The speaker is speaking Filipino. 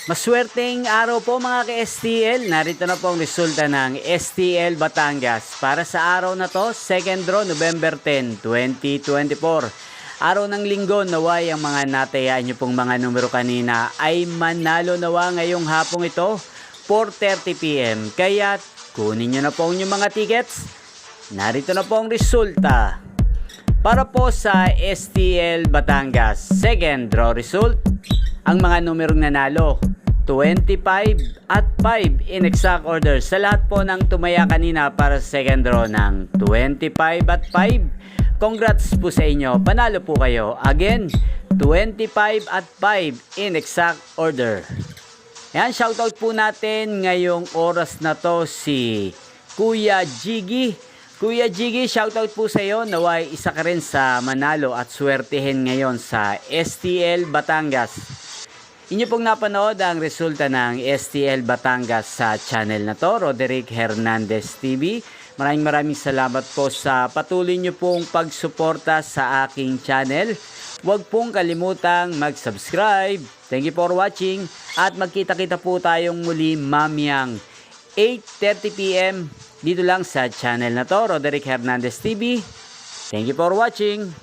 Maswerteng araw po mga ka-STL. Narito na po ang resulta ng STL Batangas para sa araw na to, 2nd draw, November 10, 2024. Araw ng linggo, naway ang mga natayaan nyo pong mga numero kanina ay manalo nawa ngayong hapong ito, 4:30 PM. Kaya kunin nyo na po ang inyong mga tickets. Narito na po ang resulta. Para po sa STL Batangas, 2nd draw result, ang mga numerong nanalo, 25 at 5 in exact order. Sa lahat po ng tumaya kanina para sa 2nd draw ng 25 at 5, congrats po sa inyo. Panalo po kayo. Again, 25 at 5 in exact order. Yan, shoutout po natin ngayong oras na to si Kuya Jiggy. Kuya Jiggy, shoutout po sa iyo. Naway isa ka rin sa manalo at swertihin ngayon sa STL Batangas. Inyo pong napanood ang resulta ng STL Batangas sa channel na to, Roderick Hernandez TV. Maraming salamat po sa patuloy nyo pong pagsuporta sa aking channel. Huwag pong kalimutang mag-subscribe. Thank you for watching at magkita-kita po tayong muli mamayang 8:30 PM dito lang sa channel na to, Roderick Hernandez TV. Thank you for watching.